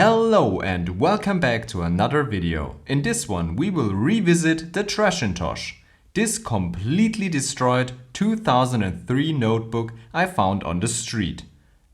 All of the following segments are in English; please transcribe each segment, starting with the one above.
Hello and welcome back to another video. In this one we will revisit the Trashintosh, this completely destroyed 2003 notebook I found on the street.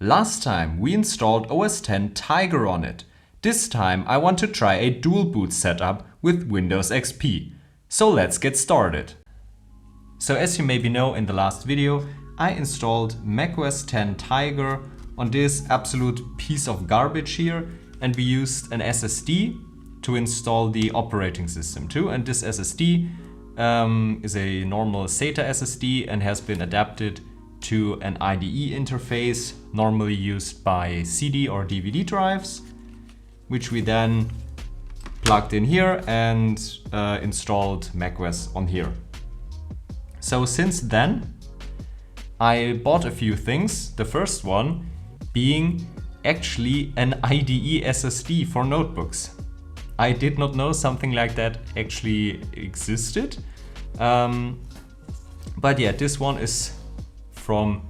Last time we installed OS X Tiger on it. This time I want to try a dual boot setup with Windows XP. So let's get started. So as you maybe know, in the last video I installed macOS X Tiger on this absolute piece of garbage here, and we used an SSD to install the operating system too. And this SSD is a normal SATA SSD and has been adapted to an IDE interface normally used by CD or DVD drives, which we then plugged in here and installed macOS on here. So since then I bought a few things. The first one being actually an IDE SSD for notebooks. I did not know something like that actually existed. But yeah, this one is from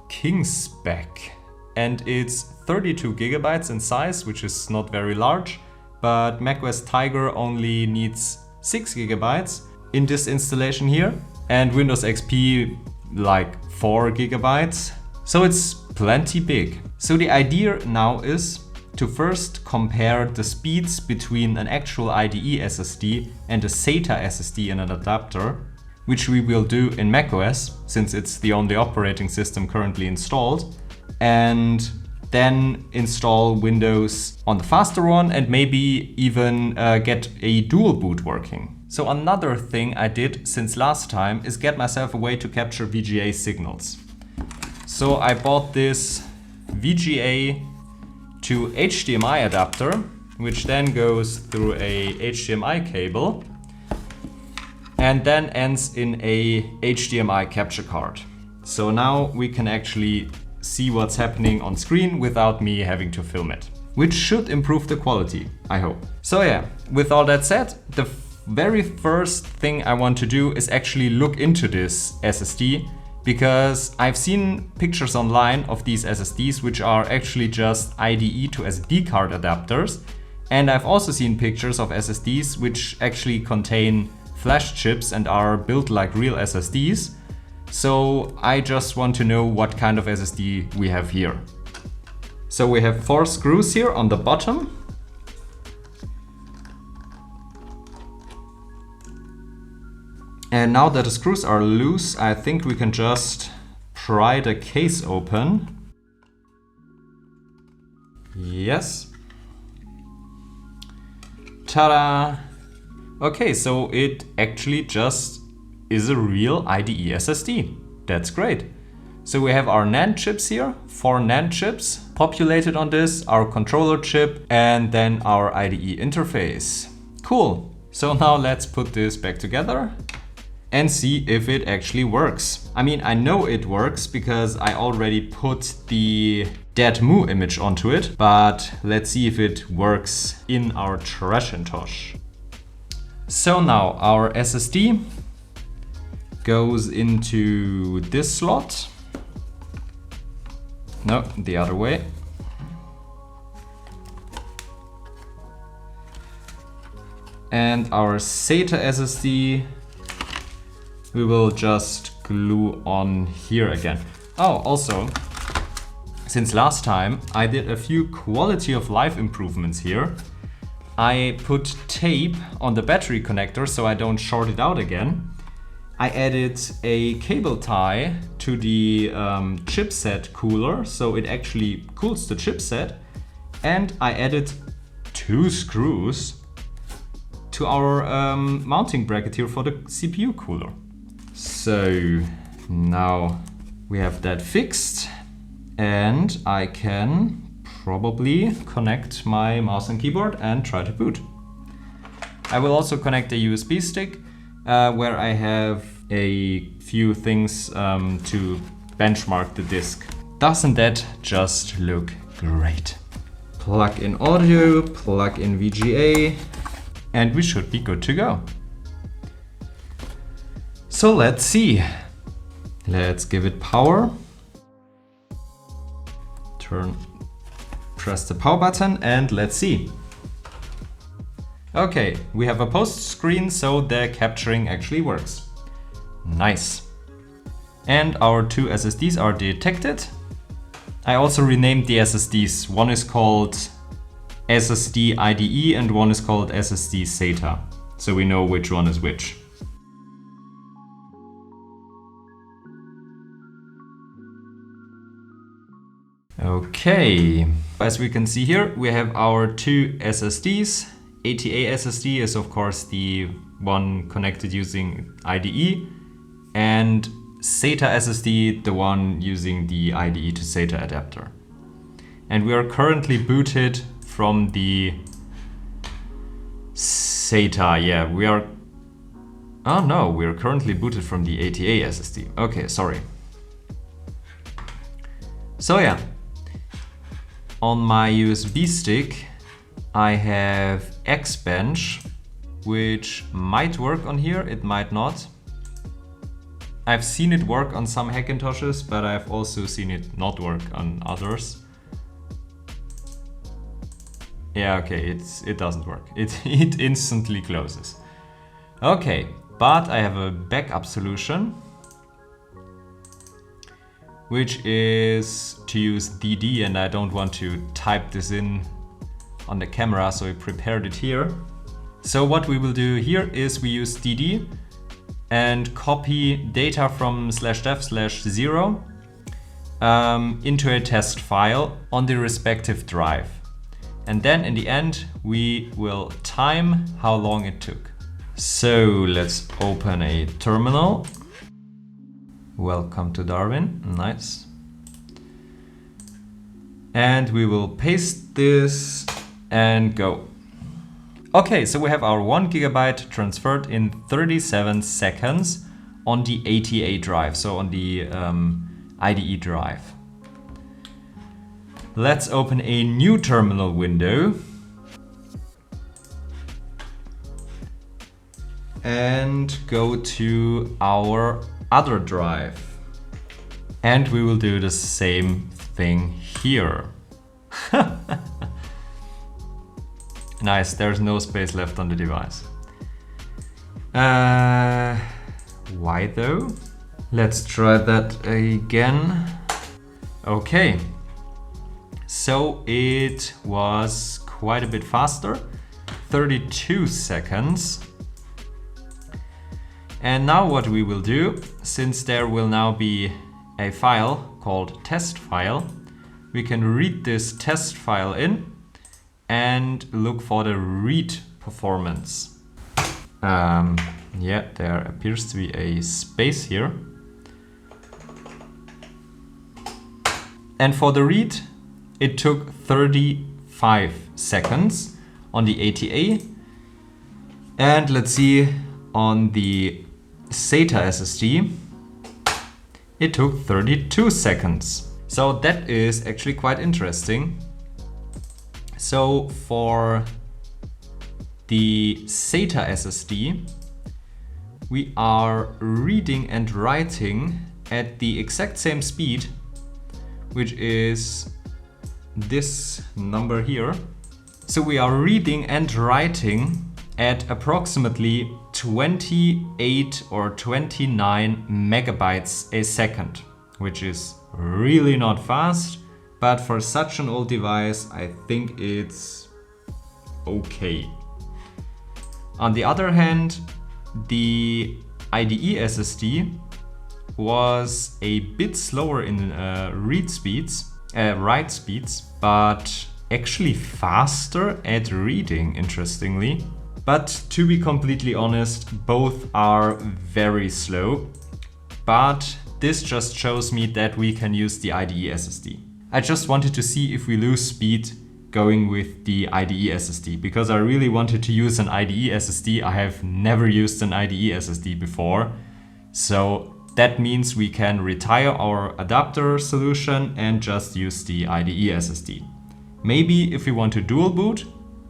Kingspec and it's 32 gigabytes in size, which is not very large, but macOS Tiger only needs 6 gigabytes in this installation here, and Windows XP like 4 gigabytes. So it's plenty big. So the idea now is to first compare the speeds between an actual IDE SSD and a SATA SSD in an adapter, which we will do in macOS since it's the only operating system currently installed, and then install Windows on the faster one and maybe even get a dual boot working. So another thing I did since last time is get myself a way to capture VGA signals. So I bought this VGA to HDMI adapter, which then goes through a HDMI cable and then ends in a HDMI capture card. So now we can actually see what's happening on screen without me having to film it, which should improve the quality, I hope. So yeah, with all that said, the very first thing I want to do is actually look into this SSD, because I've seen pictures online of these SSDs which are actually just IDE to SD card adapters, and I've also seen pictures of SSDs which actually contain flash chips and are built like real SSDs. So I just want to know what kind of SSD we have here. So we have 4 screws here on the bottom. And now that the screws are loose, I think we can just pry the case open. Yes. Ta-da! Okay, so it actually just is a real IDE SSD. That's great. So we have our NAND chips here, 4 NAND chips populated on this, our controller chip, and then our IDE interface. Cool. So now let's put this back together and see if it actually works. I mean, I know it works because I already put the dead Moo image onto it, but let's see if it works in our Trashintosh. So now our SSD goes into this slot. No, the other way. And our SATA SSD we will just glue on here again. Oh, also, since last time I did a few quality of life improvements here. I put tape on the battery connector so I don't short it out again. I added a cable tie to the chipset cooler so it actually cools the chipset, and I added 2 screws to our mounting bracket here for the CPU cooler. So now we have that fixed, and I can probably connect my mouse and keyboard and try to boot. I will also connect a USB stick where I have a few things to benchmark the disk. Doesn't that just look great? Plug in audio, plug in VGA, and we should be good to go. So let's see. Let's give it power. Turn Press the power button and let's see. Okay, we have a post screen, so the capturing actually works. Nice. And our two SSDs are detected. I also renamed the SSDs. One is called SSD IDE and one is called SSD SATA. So we know which one is which. Okay, as we can see here, we have our two SSDs. ATA SSD is of course the one connected using IDE, and SATA SSD, the one using the IDE to SATA adapter. And we are currently booted from the SATA, yeah, we are... Oh no, we are currently booted from the ATA SSD. Okay, sorry. So yeah, on my USB stick, I have Xbench, which might work on here, it might not. I've seen it work on some Hackintoshes, but I've also seen it not work on others. Yeah, okay, it doesn't work. It instantly closes. Okay, but I have a backup solution, which is to use DD, and I don't want to type this in on the camera, so I prepared it here. So what we will do here is we use DD and copy data from /dev/0 into a test file on the respective drive. And then in the end, we will time how long it took. So let's open a terminal. Welcome to Darwin, nice. And we will paste this and go. Okay, so we have our 1 GB transferred in 37 seconds on the ATA drive, so on the IDE drive. Let's open a new terminal window and go to our other drive. And we will do the same thing here. Nice, there's no space left on the device. Why though? Let's try that again. Okay. So it was quite a bit faster, 32 seconds. And now what we will do, since there will now be a file called test file, we can read this test file in and look for the read performance. Yeah, there appears to be a space here. And for the read, it took 35 seconds on the ATA. And let's see, on the SATA SSD, it took 32 seconds. So that is actually quite interesting. So for the SATA SSD, we are reading and writing at the exact same speed, which is this number here. So we are reading and writing at approximately 28 or 29 megabytes a second, which is really not fast, but for such an old device, I think it's okay. On the other hand, the IDE SSD was a bit slower in write speeds, but actually faster at reading, interestingly. But to be completely honest, both are very slow. But this just shows me that we can use the IDE SSD. I just wanted to see if we lose speed going with the IDE SSD, because I really wanted to use an IDE SSD. I have never used an IDE SSD before. So that means we can retire our adapter solution and just use the IDE SSD. Maybe if we want to dual boot,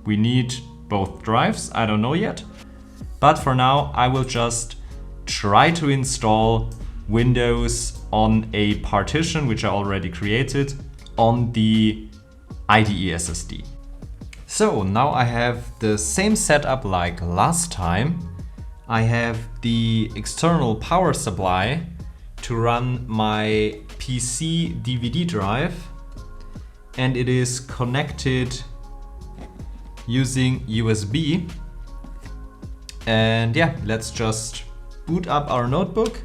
we need both drives, I don't know yet. But for now, I will just try to install Windows on a partition which I already created on the IDE SSD. So now I have the same setup like last time. I have the external power supply to run my PC DVD drive, and it is connected using USB. And yeah, let's just boot up our notebook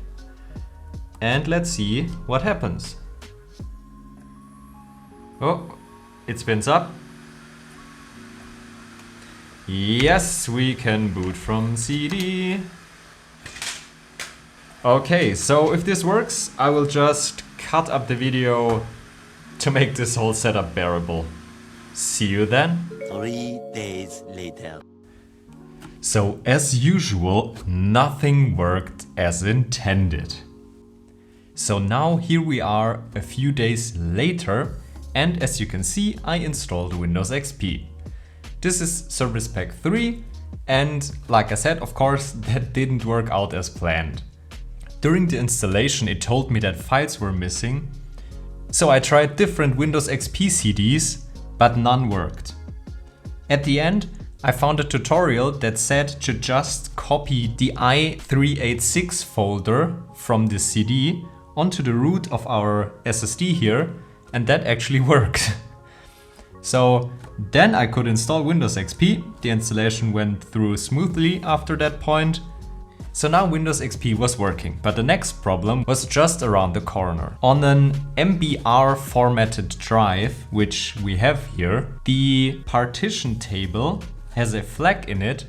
and let's see what happens. Oh, it spins up. Yes, we can boot from CD. Okay, so if this works, I will just cut up the video to make this whole setup bearable. See you then. 3 days later. So as usual, nothing worked as intended. So now here we are a few days later, and as you can see, I installed Windows XP. This is Service Pack 3, and like I said, of course, that didn't work out as planned. During the installation, it told me that files were missing, so I tried different Windows XP CDs, but none worked. At the end, I found a tutorial that said to just copy the i386 folder from the CD onto the root of our SSD here, and that actually worked. So then I could install Windows XP. The installation went through smoothly after that point. So now Windows XP was working, but the next problem was just around the corner. On an MBR formatted drive, which we have here, the partition table has a flag in it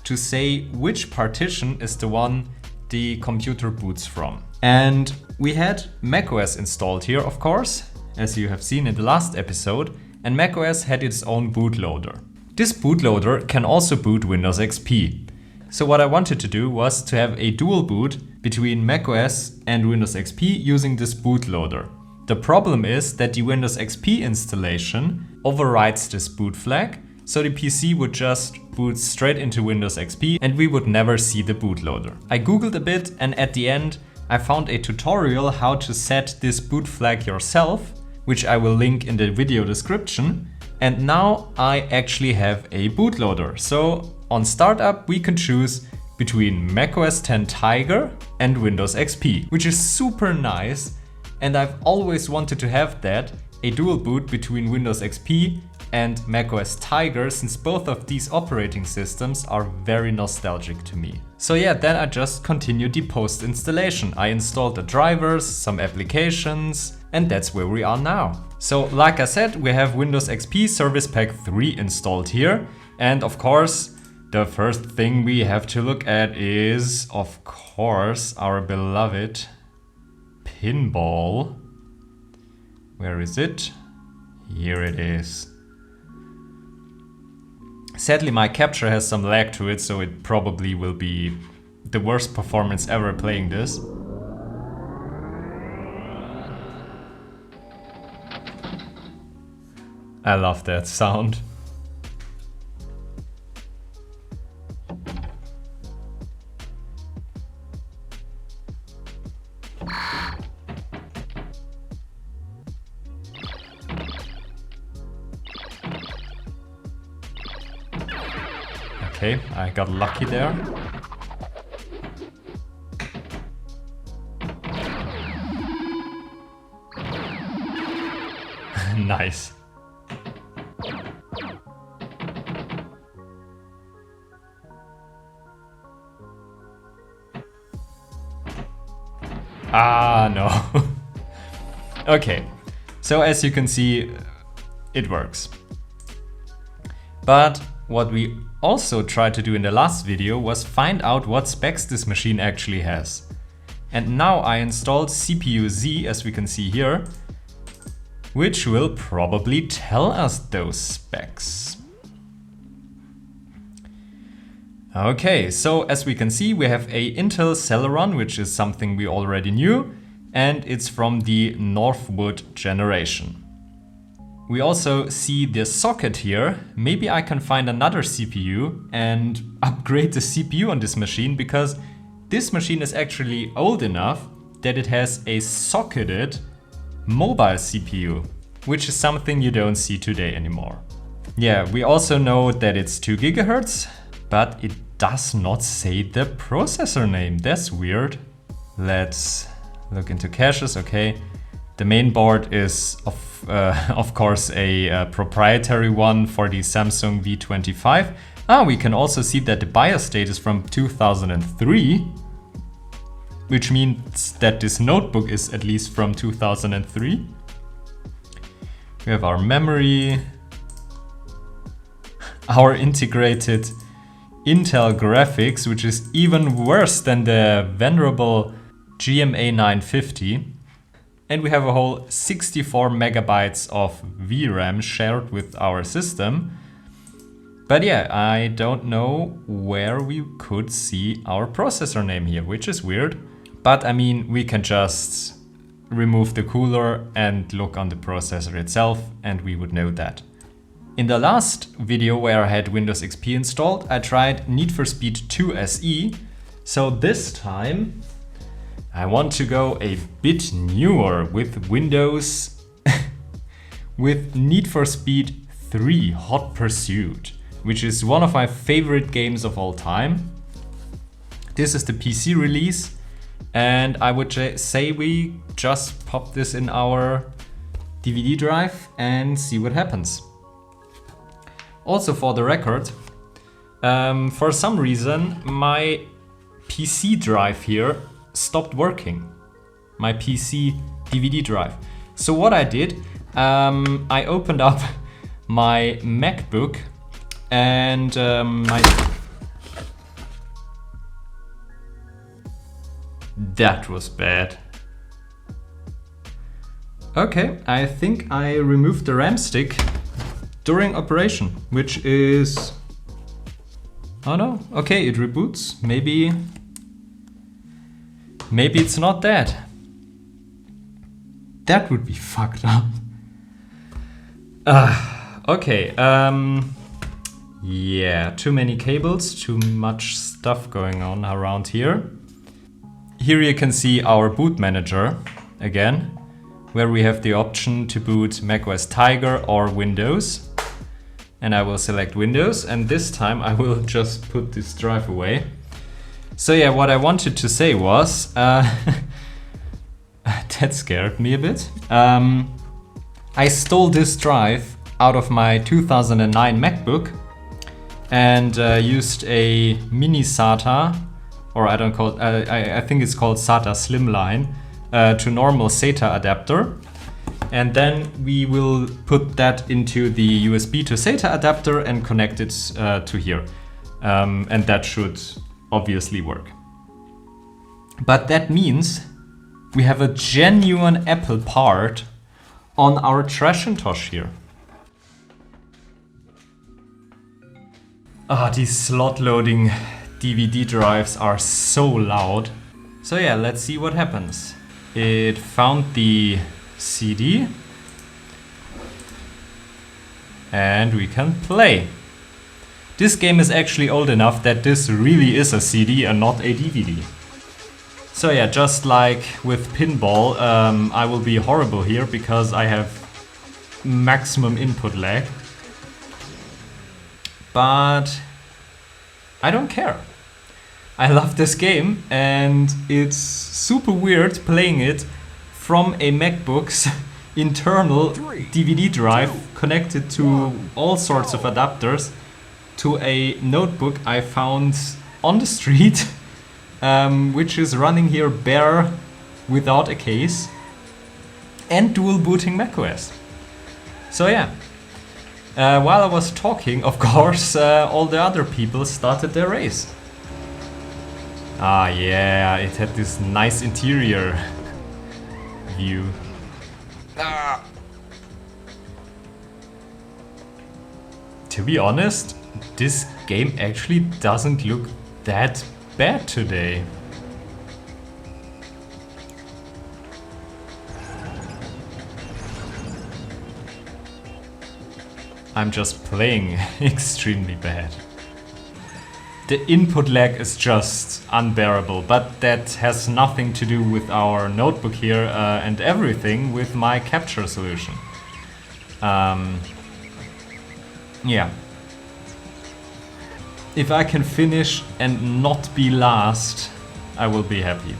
to say which partition is the one the computer boots from. And we had macOS installed here, of course, as you have seen in the last episode, and macOS had its own bootloader. This bootloader can also boot Windows XP. So what I wanted to do was to have a dual boot between macOS and Windows XP using this bootloader. The problem is that the Windows XP installation overrides this boot flag, so the PC would just boot straight into Windows XP and we would never see the bootloader. I googled a bit, and at the end I found a tutorial how to set this boot flag yourself, which I will link in the video description. And now I actually have a bootloader. So on startup we can choose between macOS 10 Tiger and Windows XP, which is super nice, and I've always wanted to have that, a dual boot between Windows XP and macOS Tiger, since both of these operating systems are very nostalgic to me. So yeah, then I just continued the post installation. I installed the drivers, some applications, and that's where we are now. So like I said, we have Windows XP Service Pack 3 installed here, and of course the first thing we have to look at is, of course, our beloved pinball. Where is it? Here it is. Sadly, my capture has some lag to it, so it probably will be the worst performance ever playing this. I love that sound. Okay, I got lucky there. Nice. Ah, no. Okay, so as you can see, it works. But what we also tried to do in the last video was find out what specs this machine actually has. And now I installed CPU-Z, as we can see here, which will probably tell us those specs. Okay, so as we can see, we have a Intel Celeron, which is something we already knew, and it's from the Northwood generation. We also see the socket here. Maybe I can find another CPU and upgrade the CPU on this machine, because this machine is actually old enough that it has a socketed mobile CPU. which is something you don't see today anymore. Yeah, we also know that it's 2 GHz, but it does not say the processor name. That's weird. Let's look into caches. Okay, the main board is of course a proprietary one for the Samsung V25. We can also see that the BIOS date is from 2003, which means that this notebook is at least from 2003. We have our memory, our integrated Intel graphics, which is even worse than the venerable GMA 950. And we have a whole 64 megabytes of VRAM shared with our system. But yeah, I don't know where we could see our processor name here, which is weird. But I mean, we can just remove the cooler and look on the processor itself and we would know that. In the last video where I had Windows XP installed, I tried Need for Speed 2 SE. So this time I want to go a bit newer with Windows with Need for Speed 3 Hot Pursuit, which is one of my favorite games of all time. This is the PC release, and I would say we just pop this in our DVD drive and see what happens. Also, for the record, for some reason my PC drive here stopped working. My PC DVD drive. So what I did, I opened up my MacBook and that was bad. Okay, I think I removed the RAM stick during operation, which is... Oh no, okay, it reboots. Maybe it's not that. That would be fucked up. Okay, yeah, too many cables, too much stuff going on around here. Here you can see our boot manager again, where we have the option to boot macOS Tiger or Windows. And I will select Windows, and this time I will just put this drive away. So yeah, what I wanted to say was, that scared me a bit. I stole this drive out of my 2009 MacBook and used a mini SATA, or I don't call it, I think it's called SATA Slimline, to normal SATA adapter. And then we will put that into the USB to SATA adapter and connect it to here. And that should obviously work. But that means we have a genuine Apple part on our Trashintosh here. These slot loading DVD drives are so loud. So yeah, let's see what happens. It found the CD and we can play. This game is actually old enough that this really is a CD and not a DVD. So yeah, just like with pinball, I will be horrible here because I have maximum input lag. But I don't care. I love this game and it's super weird playing it from a MacBook's internal DVD drive connected to all sorts of adapters to a notebook I found on the street, which is running here bare without a case and dual booting macOS. So yeah, while I was talking, of course, all the other people started their race. Yeah, it had this nice interior view. To be honest, this game actually doesn't look that bad today. I'm just playing extremely bad. The input lag is just unbearable, but that has nothing to do with our notebook here and everything with my capture solution. Yeah. If I can finish and not be last, I will be happy.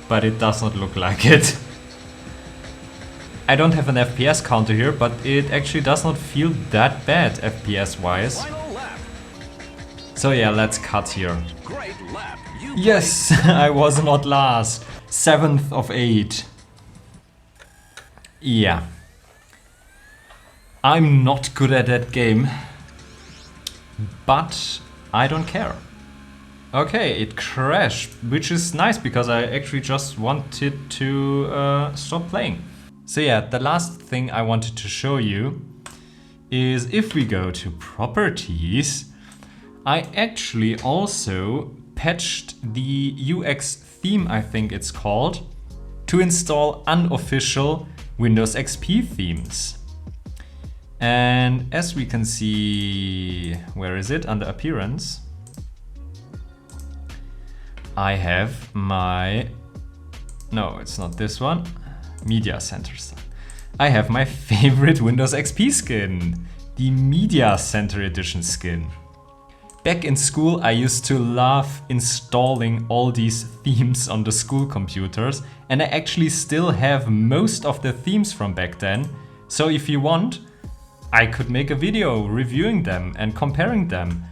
But it does not look like it. I don't have an FPS counter here, but it actually does not feel that bad FPS wise. So yeah, let's cut here. Yes, I was not last. 7th of 8. Yeah. I'm not good at that game, but I don't care. Okay, it crashed, which is nice because I actually just wanted to stop playing. So yeah, the last thing I wanted to show you is if we go to properties, I actually also patched the UX theme, I think it's called, to install unofficial Windows XP themes. And as we can see, where is it? Under appearance, I have my, no, it's not this one, Media Center style. I have my favorite Windows XP skin, the Media Center Edition skin. Back in school, I used to love installing all these themes on the school computers, and I actually still have most of the themes from back then. So if you want, I could make a video reviewing them and comparing them.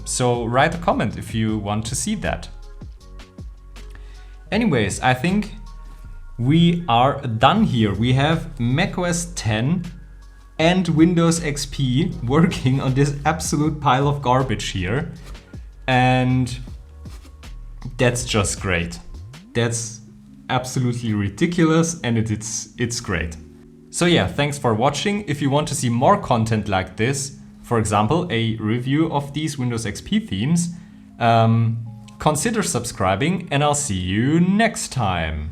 So write a comment if you want to see that. Anyways, I think we are done here. We have macOS 10 and Windows XP working on this absolute pile of garbage here. And that's just great. That's absolutely ridiculous, and it's great. So yeah, thanks for watching. If you want to see more content like this, for example, a review of these Windows XP themes, consider subscribing, and I'll see you next time.